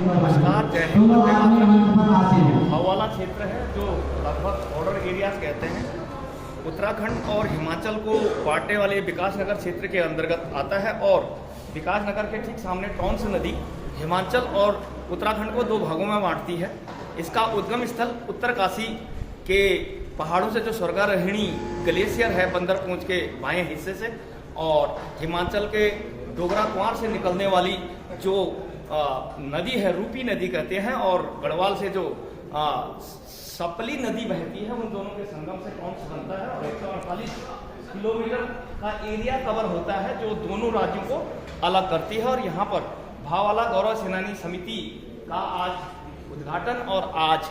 नमस्कार, जय हिंद, वंदे मातरम। हवाला क्षेत्र है जो लगभग बॉर्डर एरियाज कहते हैं। उत्तराखंड और हिमाचल को बांटने वाले विकासनगर क्षेत्र के अंतर्गत आता है और विकासनगर के ठीक सामने टॉन्स नदी हिमाचल और उत्तराखंड को दो भागों में बांटती है। इसका उद्गम स्थल उत्तरकाशी के पहाड़ों से जो स्वर्गारोहिणी ग्लेशियर है बंदरपूंछ के बाएं हिस्से से, और हिमाचल के डोगरा कुंवार से निकलने वाली जो नदी है रूपी नदी कहते हैं, और गढ़वाल से जो सपली नदी बहती है, उन दोनों के संगम से टॉन्स बनता है और 148 किलोमीटर का एरिया कवर होता है जो दोनों राज्यों को अलग करती है। और यहाँ पर भावाला गौरव सेनानी समिति का आज उद्घाटन और आज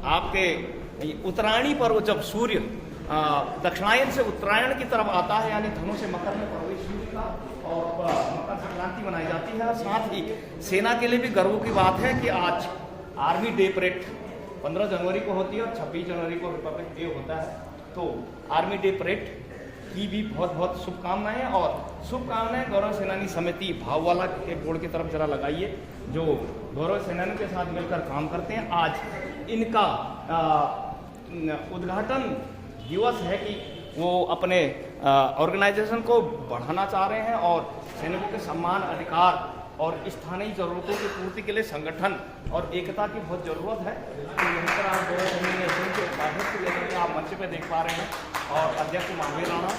आपके उत्तरायणी पर्व जब सूर्य दक्षिणायन से उत्तरायण की तरफ आता है, यानी धनु से मकर में प्रवेश सूर्य का, और मकर संक्रांति मनाई जाती है। साथ ही सेना के लिए भी गर्व की बात है कि आज आर्मी डे परेड 15 जनवरी को होती है और 26 जनवरी को रिपब्लिक डे होता है। तो आर्मी डे परेड की भी बहुत बहुत शुभकामनाएं, और शुभकामनाएं गौरव सेनानी समिति भाववाला के बोर्ड की तरफ जरा लगाइए, जो गौरव सेनानी के साथ मिलकर काम करते हैं। आज इनका उद्घाटन दिवस है कि वो अपने ऑर्गेनाइजेशन को बढ़ाना चाह रहे हैं और सैनिकों के सम्मान, अधिकार और स्थानीय जरूरतों की पूर्ति के लिए संगठन और एकता की बहुत ज़रूरत है। तो यहाँ पर आप गौरव सेनानी के उपाध्यक्ष जैसे आप मंच पे देख पा रहे हैं, और अध्यक्ष महावीर राणा,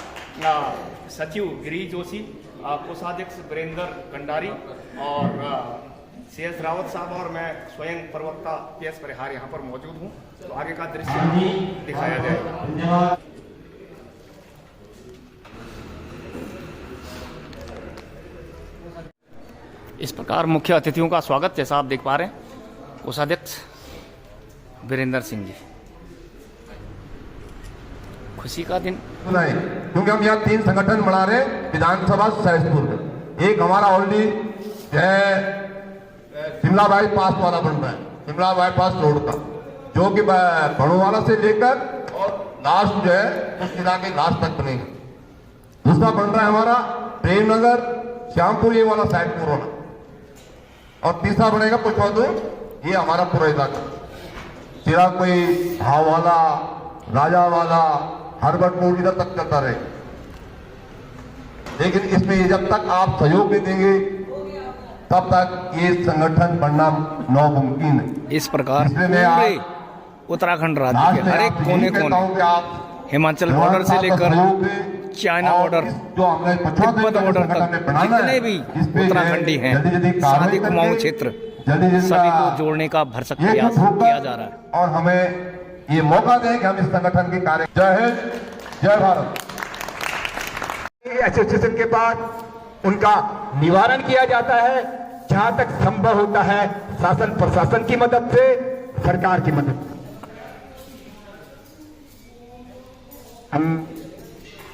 सचिव गिरीश जोशी, कोषाध्यक्ष वीरेंद्र कंडारी और CS रावत साहब, और मैं स्वयं प्रवक्ता PS परिहार यहाँ पर मौजूद हूँ। तो आगे का दृश्य दिखाया जाएगा। इस प्रकार मुख्य अतिथियों का स्वागत जैसा आप देख पा रहे हैं, कोषाध्यक्ष वीरेंद्र सिंह जी। खुशी का दिन नहीं, क्योंकि हम यहाँ 3 संगठन बना रहे हैं विधानसभा सहसपुर में। एक हमारा ऑलरेडी शिमला बाईपास वाला बन रहा है, शिमला बाईपास रोड का, जो कि भड़ोवाला से लेकर और लास्ट जो है उस इलाके लास्ट तक बनेगा। दूसरा बन रहा है हमारा प्रेमनगर श्यामपुर ये वाला साइड पूरा, और तीसरा बनेगा पुष्पादूर ये हमारा पूरा इलाका, सिरा कोई भाववाला, राजावाला, हरबटपुर इधर तक चलता रहे। लेकिन इसमें जब तक आप सहयोग नहीं देंगे तब तक ये संगठन बनना नामुमकिन है। इस प्रकार पूरे उत्तराखंड राज्य के हर एक कोने हिमाचल बॉर्डर से लेकर चाइना बॉर्डर, तिब्बत बॉर्डर तक जितने भी उत्तराखंडी हैं, सरहदी कुमाऊं क्षेत्र, सभी को जोड़ने का भरसक प्रयास किया जा रहा है। और हमें ये मौका दें कि हम इस संगठन के कार्य। जय हिंद, जय भारत। एसोसिएशन के बाद उनका निवारण किया जाता है, जहां तक संभव होता है शासन प्रशासन की मदद से, सरकार की मदद से। हम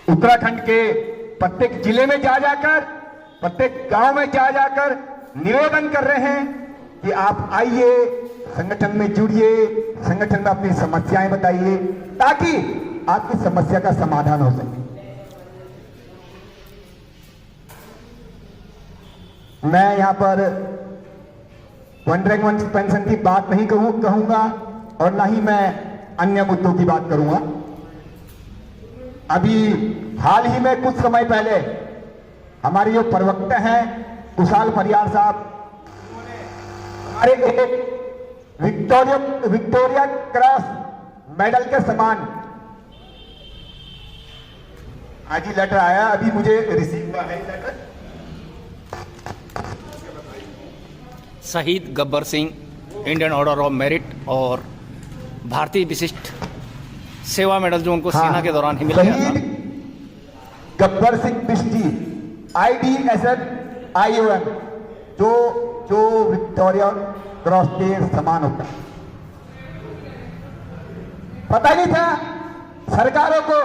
उत्तराखंड के प्रत्येक जिले में जा जाकर, प्रत्येक गांव में जा जाकर निवेदन कर रहे हैं कि आप आइए, संगठन में जुड़िए, संगठन में अपनी समस्याएं बताइए, ताकि आपकी समस्या का समाधान हो सके। मैं यहां पर वन रैंक वन पेंशन की बात नहीं कहूंगा और ना ही मैं अन्य मुद्दों की बात करूंगा। अभी हाल ही में कुछ समय पहले हमारे जो प्रवक्ता हैं कुशाल परियार साहब, हमारे एक विक्टोरिया क्रॉस मेडल के समान आज ही लेटर आया, अभी मुझे रिसीव हुआ है लेटर। शहीद Gabbar Singh Indian order of merit और भारतीय विशिष्ट सेवा मेडल जो उनको सेना के दौरान ही मिल गया था। गब्बर सिंह बिष्टी IDSN IOM जो विक्टोरिया क्रॉस के समान होता है। पता नहीं था सरकारों को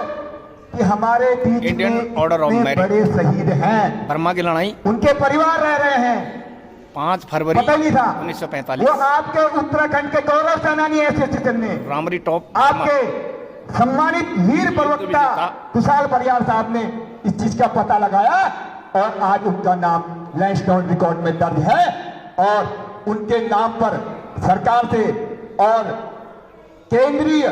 कि हमारे बीच इंडियन ऑर्डर ऑफ मेरिट बड़े शहीद हैं, बर्मा की लड़ाई, उनके परिवार रह रहे हैं। 5 फरवरी पता नहीं था 1945 वो आपके उत्तराखंड के गौरव सेनानी एसोसिएशन ने, रामरी टॉप आपके सम्मानित वीर प्रवक्ता कुशाल परियार साहब ने इस चीज का पता लगाया और आज उनका नाम लैंडस्टोन रिकॉर्ड में दर्ज है। और उनके नाम पर सरकार से और केंद्रीय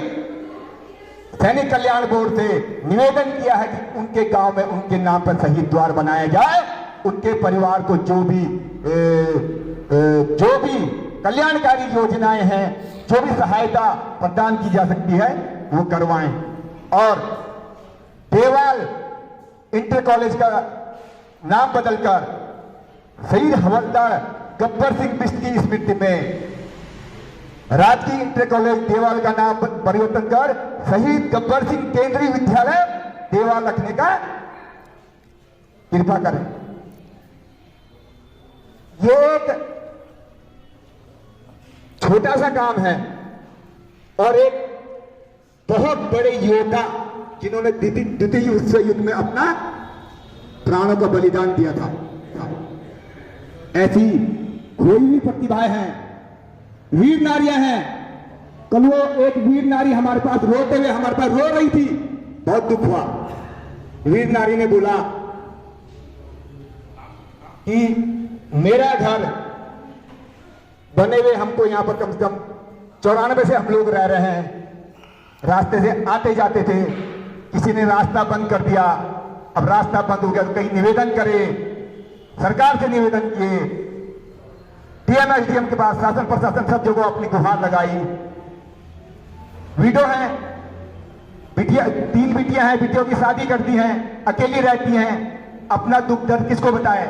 सैनिक कल्याण बोर्ड से निवेदन किया है कि उनके गांव में उनके नाम पर शहीद द्वार बनाया जाए। उनके परिवार को जो भी कल्याणकारी योजनाएं हैं, जो भी सहायता प्रदान की जा सकती है वो करवाएं। और देवाल इंटर कॉलेज का नाम बदलकर शहीद हवलदार गब्बर सिंह बिष्ट की स्मृति में राजकीय इंटर कॉलेज देवाल का नाम परिवर्तन कर शहीद गब्बर सिंह केंद्रीय विद्यालय देवाल रखने का कृपा करें। ये एक छोटा सा काम है और एक बहुत बड़े योद्धा जिन्होंने द्वितीय विश्व युद्ध में अपना प्राणों का बलिदान दिया था, ऐसी कोई भी प्रतिभाएं हैं, वीर नारियां हैं। कल वो एक वीर नारी हमारे पास रोते हुए हमारे पास रो रही थी, बहुत दुख हुआ। वीर नारी ने बोला कि मेरा घर बने हुए हमको यहां पर कम से कम 94 से हम लोग रह रहे हैं। रास्ते से आते जाते थे, किसी ने रास्ता बंद कर दिया। अब रास्ता बंद हो गया तो कहीं निवेदन करे, सरकार से निवेदन किए, डीएम एसडीएम के पास, शासन प्रशासन सब जगह अपनी गुहार लगाई। विडो है, बिटिया 3 बिटियां हैं, बिटियों की शादी कर दी हैं, अकेली रहती हैं, अपना दुख दर्द किसको बताए।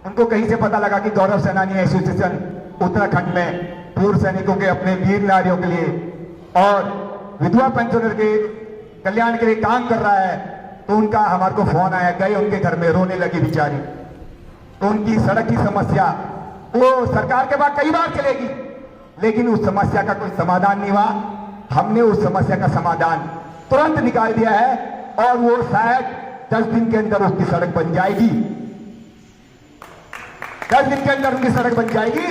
उनको कहीं से पता लगा कि गौरव सेनानी एसोसिएशन उत्तराखंड में पूर्व सैनिकों के अपने वीर नारियों के लिए और विधवा पेंशनर के कल्याण के लिए काम कर रहा है। तो उनका हमारे को फोन आया, गए उनके घर में, रोने लगी बेचारी। तो उनकी सड़क की समस्या वो सरकार के पास कई बार चलेगी, लेकिन उस समस्या का कोई समाधान नहीं हुआ। हमने उस समस्या का समाधान तुरंत निकाल दिया है और वो शायद 10 दिन के अंदर उसकी सड़क बन जाएगी। 10 दिन के अंदर उनकी सड़क बन जाएगी।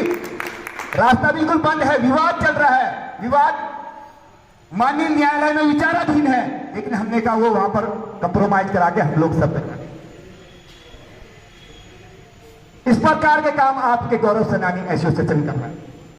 रास्ता बिल्कुल बंद है, विवाद चल रहा है, विवाद माननीय न्यायालय में विचाराधीन है, लेकिन हमने कहा वो वहां पर कंप्रोमाइज करा के हम लोग सब करेंगे। इस प्रकार के काम आपके गौरव सेनानी एसोसिएशन कर रहा है।